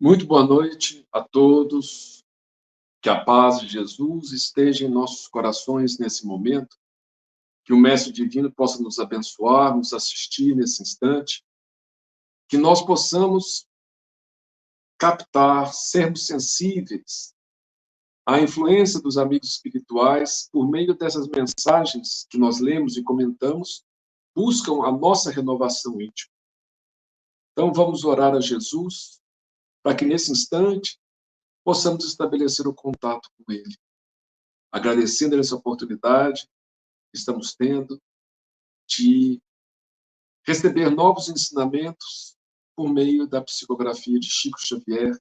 Muito boa noite a todos. Que a paz de Jesus esteja em nossos corações nesse momento. Que o Mestre Divino possa nos abençoar, nos assistir nesse instante. Que nós possamos captar, sermos sensíveis à influência dos amigos espirituais por meio dessas mensagens que nós lemos e comentamos, buscam a nossa renovação íntima. Então, vamos orar a Jesus para que, nesse instante, possamos estabelecer o contato com Ele. Agradecendo essa oportunidade que estamos tendo de receber novos ensinamentos por meio da psicografia de Chico Xavier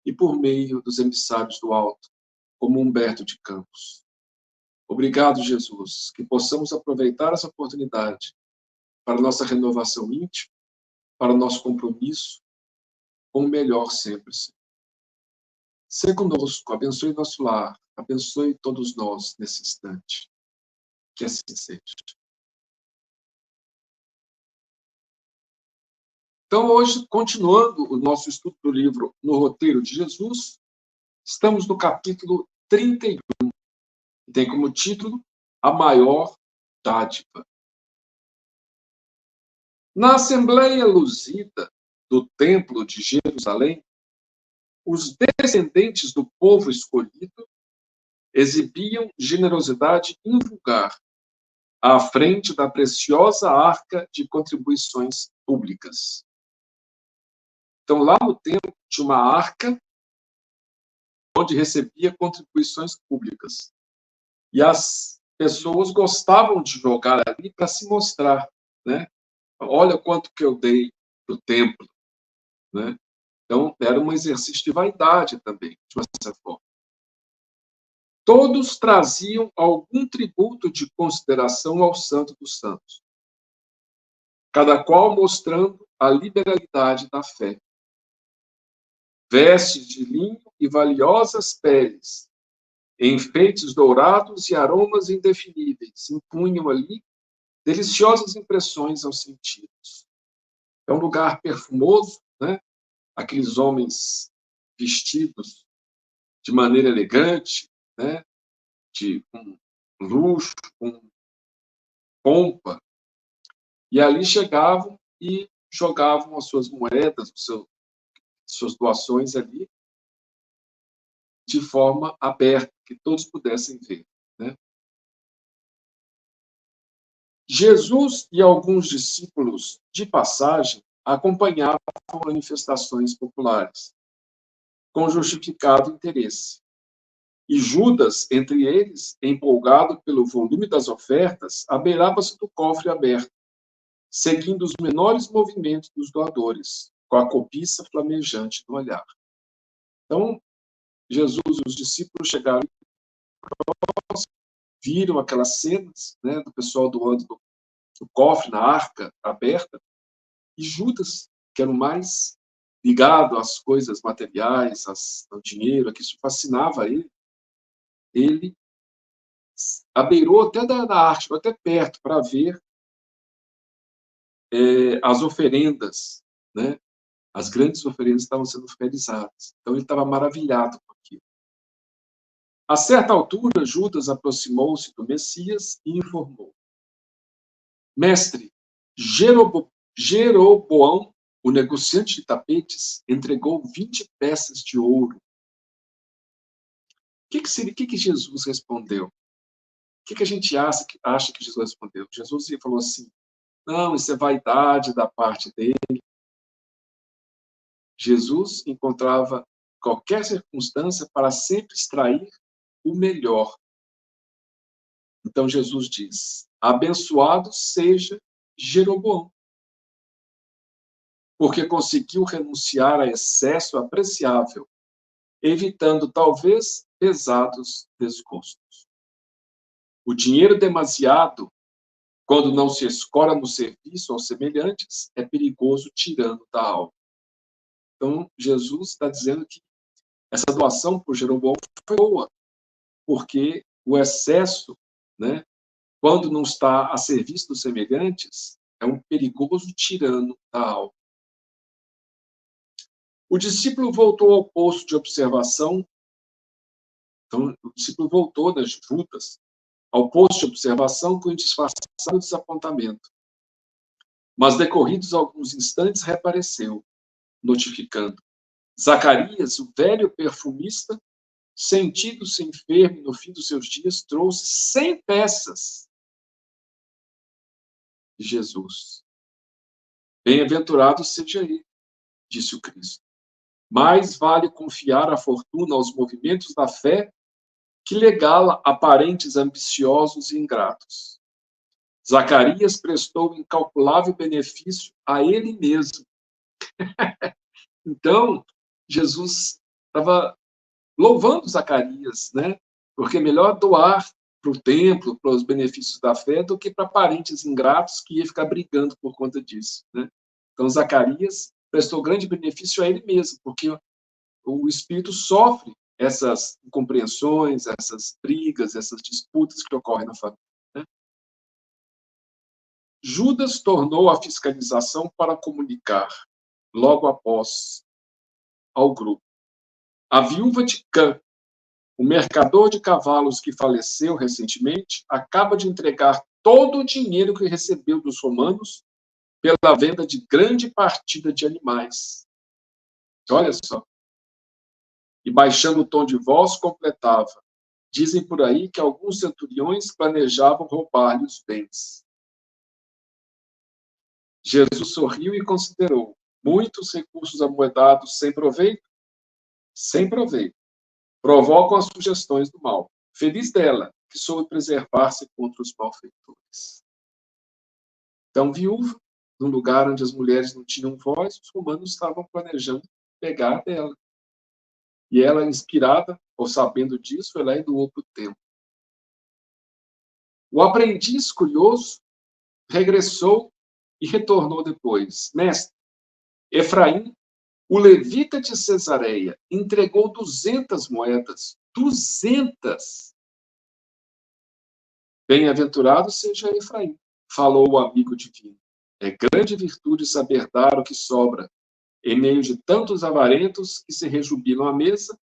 e por meio dos emissários do alto, como Humberto de Campos. Obrigado, Jesus, que possamos aproveitar essa oportunidade para a nossa renovação íntima, para o nosso compromisso com o melhor sempre, Senhor. Seja conosco, abençoe nosso lar, abençoe todos nós nesse instante. Que assim seja. Então, hoje, continuando o nosso estudo do livro No Roteiro de Jesus, estamos no capítulo 31, que tem como título A Maior Dádiva. Na Assembleia Lusita do Templo de Jerusalém, os descendentes do povo escolhido exibiam generosidade invulgar à frente da preciosa arca de contribuições públicas. Então, lá no templo tinha uma arca onde recebia contribuições públicas. E as pessoas gostavam de jogar ali para se mostrar, né? Olha quanto que eu dei para o templo, né? Então, era um exercício de vaidade também, de uma certa forma. Todos traziam algum tributo de consideração ao Santo dos Santos, cada qual mostrando a liberalidade da fé. Vestes de linho e valiosas peles, enfeites dourados e aromas indefiníveis, impunham ali deliciosas impressões aos sentidos. É um lugar perfumoso, né? Aqueles homens vestidos de maneira elegante, né? Com luxo, com pompa, e ali chegavam e jogavam as suas moedas, suas doações ali, de forma aberta, que todos pudessem ver, né? Jesus e alguns discípulos de passagem acompanhavam manifestações populares, com justificado interesse. E Judas, entre eles, empolgado pelo volume das ofertas, abeirava-se do cofre aberto, seguindo os menores movimentos dos doadores, com a cobiça flamejante no olhar. Então, Jesus e os discípulos chegaram, viram aquelas cenas, né, do pessoal doando do cofre, na arca aberta, e Judas, que era o mais ligado às coisas materiais, ao dinheiro, que isso fascinava ele abeirou até da arte, foi até perto para ver as oferendas, né? As grandes oferendas estavam sendo realizadas. Então ele estava maravilhado com aquilo. A certa altura, Judas aproximou-se do Messias e informou: Mestre, Jeroboão, o negociante de tapetes, entregou 20 peças de ouro. O que Jesus respondeu? O que a gente acha que Jesus respondeu? Jesus falou assim: não, isso é vaidade da parte dele. Jesus encontrava qualquer circunstância para sempre extrair o melhor. Então Jesus diz: abençoado seja Jeroboão, porque conseguiu renunciar a excesso apreciável, evitando talvez pesados desgostos. O dinheiro demasiado, quando não se escora no serviço aos semelhantes, é perigoso tirano da alma. Então, Jesus está dizendo que essa doação por Jeroboão foi boa, porque o excesso, né, quando não está a serviço dos semelhantes, é um perigoso tirano da alma. O discípulo voltou ao posto de observação. Então, o discípulo voltou das Judas ao posto de observação com indisfarçável desapontamento. Mas, decorridos alguns instantes, reapareceu, notificando: Zacarias, o velho perfumista, sentindo-se enfermo no fim dos seus dias, trouxe 100 peças de Jesus. Bem-aventurado seja ele, disse o Cristo. Mais vale confiar a fortuna aos movimentos da fé que legá-la a parentes ambiciosos e ingratos. Zacarias prestou incalculável benefício a ele mesmo. Então, Jesus estava louvando Zacarias, né? Porque é melhor doar para o templo, para os benefícios da fé, do que para parentes ingratos que ia ficar brigando por conta disso, né? Então, Zacarias prestou grande benefício a ele mesmo, porque o espírito sofre essas incompreensões, essas brigas, essas disputas que ocorrem na família, né? Judas tornou a fiscalização para comunicar, logo após, ao grupo. A viúva de Cã, o mercador de cavalos que faleceu recentemente, acaba de entregar todo o dinheiro que recebeu dos romanos pela venda de grande partida de animais. Olha só. E baixando o tom de voz, completava: dizem por aí que alguns centuriões planejavam roubar-lhe os bens. Jesus sorriu e considerou: muitos recursos amoedados sem proveito? Sem proveito. Provocam as sugestões do mal. Feliz dela, que soube preservar-se contra os malfeitores. Então, viúva, num lugar onde as mulheres não tinham voz, os romanos estavam planejando pegar dela. E ela, inspirada, ou sabendo disso, foi lá e doou para o templo. O aprendiz, curioso, regressou e retornou depois. Mestre, Efraim, o levita de Cesareia, entregou 200 moedas. 200! Bem-aventurado seja Efraim, falou o amigo divino. É grande virtude saber dar o que sobra, em meio de tantos avarentos que se rejubilam à mesa,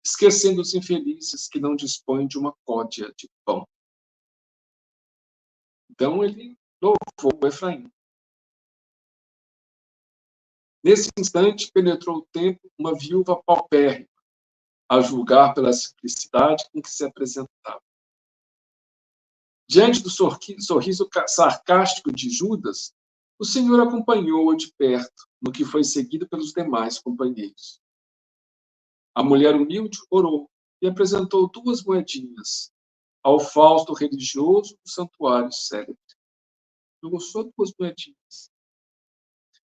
esquecendo os infelizes que não dispõem de uma códea de pão. Então ele louvou Efraim. Nesse instante, penetrou o templo uma viúva paupérrima, a julgar pela simplicidade com que se apresentava. Diante do sorriso sarcástico de Judas, o Senhor acompanhou-a de perto, no que foi seguido pelos demais companheiros. A mulher humilde orou e apresentou 2 moedinhas ao fausto religioso do santuário célebre. Jogou só 2 moedinhas.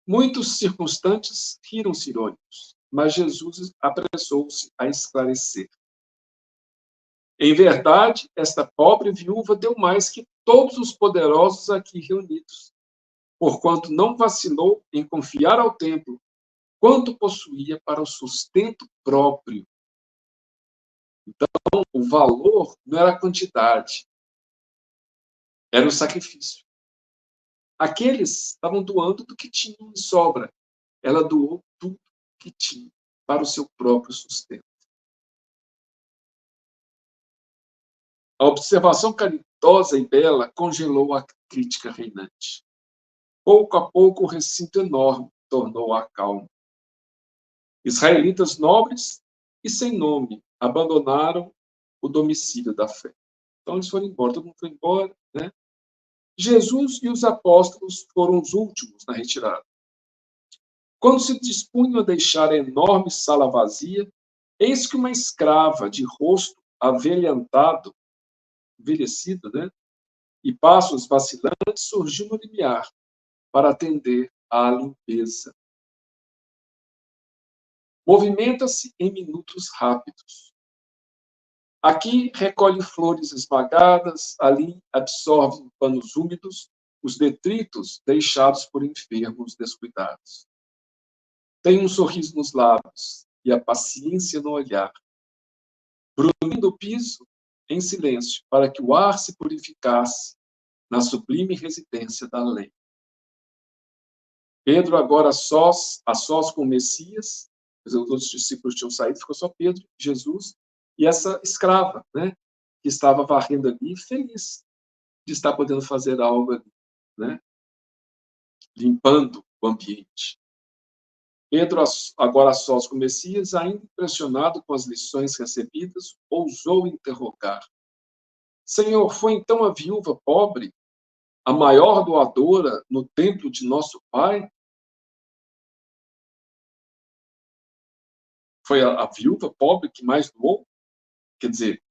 Muitos circunstantes riram-se irônicos, mas Jesus apressou-se a esclarecer. Em verdade, esta pobre viúva deu mais que todos os poderosos aqui reunidos, porquanto não vacilou em confiar ao templo quanto possuía para o sustento próprio. Então, o valor não era a quantidade, era o sacrifício. Aqueles estavam doando do que tinham em sobra. Ela doou tudo que tinha para o seu próprio sustento. A observação caridosa e bela congelou a crítica reinante. Pouco a pouco, o recinto enorme tornou a calma. Israelitas nobres e sem nome abandonaram o domicílio da fé. Então, eles foram embora, todo mundo foi embora, né? Jesus e os apóstolos foram os últimos na retirada. Quando se dispunham a deixar a enorme sala vazia, eis que uma escrava de rosto avelhantado, envelhecido, né? E passos vacilantes, surgiu no limiar para atender à limpeza. Movimenta-se em minutos rápidos. Aqui recolhe flores esmagadas, ali absorve em panos úmidos os detritos deixados por enfermos descuidados. Tem um sorriso nos lábios e a paciência no olhar. Brunindo o piso em silêncio, para que o ar se purificasse na sublime residência da lei. Pedro, agora a sós com o Messias, Os outros discípulos tinham saído, ficou só Pedro, Jesus e essa escrava, né, que estava varrendo ali, feliz de estar podendo fazer algo ali, né, limpando o ambiente. Pedro, agora a sós com o Messias, ainda impressionado com as lições recebidas, ousou interrogar: Senhor, foi então a viúva pobre a maior doadora no templo de nosso Pai? Foi a viúva pobre que mais doou? Quer dizer,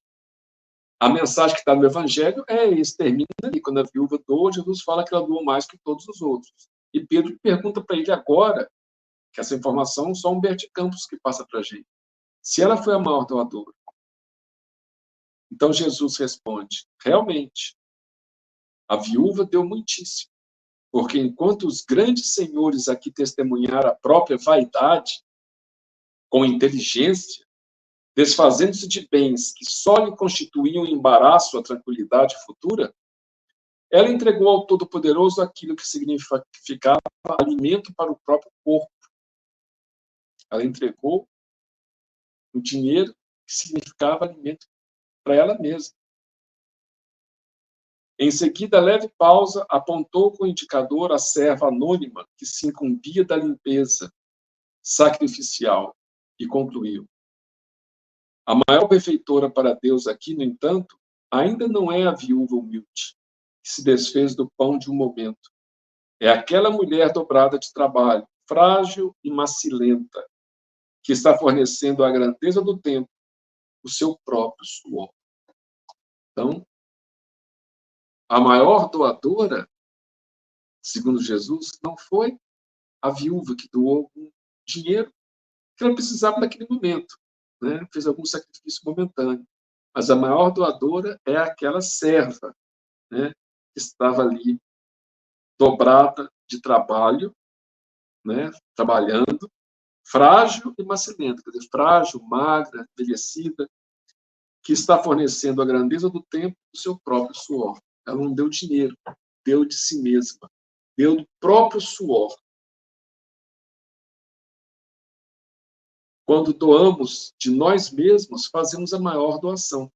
a mensagem que está no Evangelho é isso, termina ali. Quando a viúva doa, Jesus fala que ela doou mais que todos os outros. E Pedro pergunta para ele agora, que essa informação só Humberto Campos que passa para a gente, se ela foi a maior doadora. Então Jesus responde: realmente, a viúva deu muitíssimo, porque enquanto os grandes senhores aqui testemunharam a própria vaidade, com inteligência, desfazendo-se de bens que só lhe constituíam embaraço à tranquilidade futura, ela entregou ao Todo-Poderoso aquilo que significava alimento para o próprio corpo. Ela entregou o dinheiro que significava alimento para ela mesma. Em seguida, leve pausa, apontou com o indicador a serva anônima que se incumbia da limpeza sacrificial e concluiu: a maior benfeitora para Deus aqui, no entanto, ainda não é a viúva humilde, que se desfez do pão de um momento. É aquela mulher dobrada de trabalho, frágil e macilenta, que está fornecendo à grandeza do tempo o seu próprio suor. Então, a maior doadora, segundo Jesus, não foi a viúva que doou dinheiro que ela precisava naquele momento, né? Fez algum sacrifício momentâneo. Mas a maior doadora é aquela serva, né, que estava ali dobrada de trabalho, né, trabalhando, frágil e macilenta, quer dizer, frágil, magra, envelhecida, que está fornecendo a grandeza do tempo do seu próprio suor. Ela não deu dinheiro, deu de si mesma, deu do próprio suor. Quando doamos de nós mesmos, fazemos a maior doação,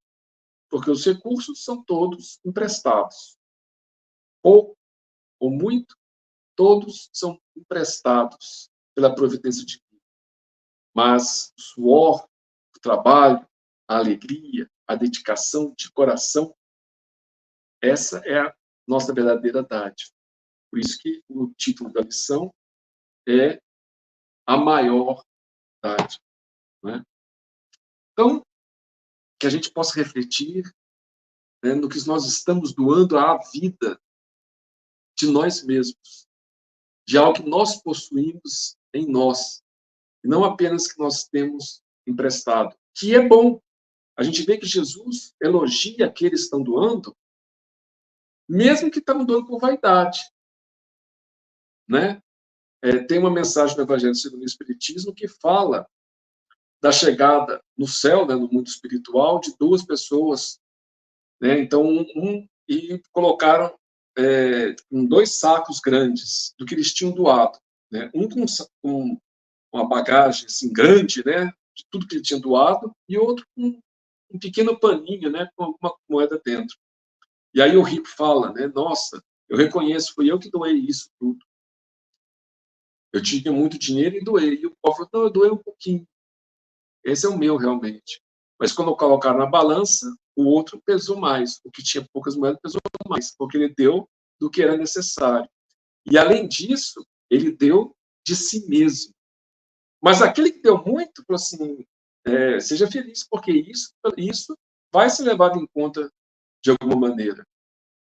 porque os recursos são todos emprestados. Pouco ou muito, todos são emprestados pela providência divina. Mas o suor, o trabalho, a alegria, a dedicação de coração, essa é a nossa verdadeira dádiva. Por isso que o título da lição é a maior dádiva. Né? Então, que a gente possa refletir, né, no que nós estamos doando à vida de nós mesmos, de algo que nós possuímos em nós, e não apenas que nós temos emprestado, que é bom. A gente vê que Jesus elogia aqueles que estão doando, mesmo que estão doando por vaidade. Né? Tem uma mensagem do Evangelho segundo o Espiritismo que fala da chegada no céu, né, no mundo espiritual, de duas pessoas. Né? Então, e colocaram em dois sacos grandes do que eles tinham doado. Né? Um com uma bagagem assim, grande, né, de tudo que ele tinha doado, e outro com um pequeno paninho, né, com alguma moeda dentro. E aí o rico fala, né, nossa, eu reconheço, fui eu que doei isso tudo. Eu tinha muito dinheiro e doei. E o pobre falou, não, eu doei um pouquinho. Esse é o meu, realmente. Mas quando colocaram na balança, o outro pesou mais. O que tinha poucas moedas pesou mais, porque ele deu do que era necessário. E, além disso, ele deu de si mesmo. Mas aquele que deu muito, falou assim, seja feliz, porque isso vai ser levado em conta de alguma maneira.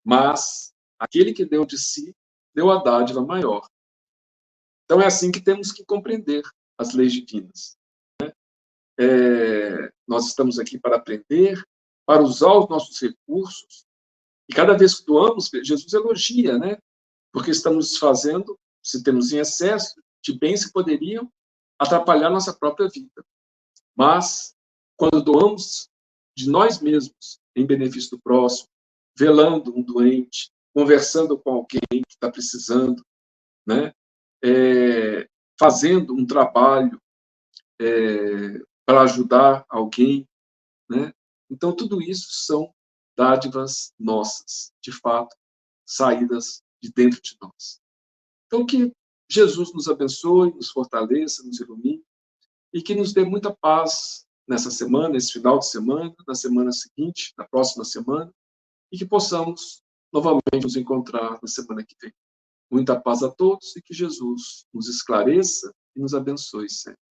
Mas aquele que deu de si, deu a dádiva maior. Então, é assim que temos que compreender as leis divinas. Nós estamos aqui para aprender, para usar os nossos recursos, e cada vez que doamos, Jesus elogia, né? Porque estamos desfazendo, se temos em excesso, de bens que poderiam atrapalhar nossa própria vida. Mas, quando doamos de nós mesmos, em benefício do próximo, velando um doente, conversando com alguém que está precisando, né? Fazendo um trabalho para ajudar alguém, né? Então, tudo isso são dádivas nossas, de fato, saídas de dentro de nós. Então, que Jesus nos abençoe, nos fortaleça, nos ilumine e que nos dê muita paz nessa semana, nesse final de semana, na semana seguinte, na próxima semana, e que possamos novamente nos encontrar na semana que vem. Muita paz a todos e que Jesus nos esclareça e nos abençoe sempre.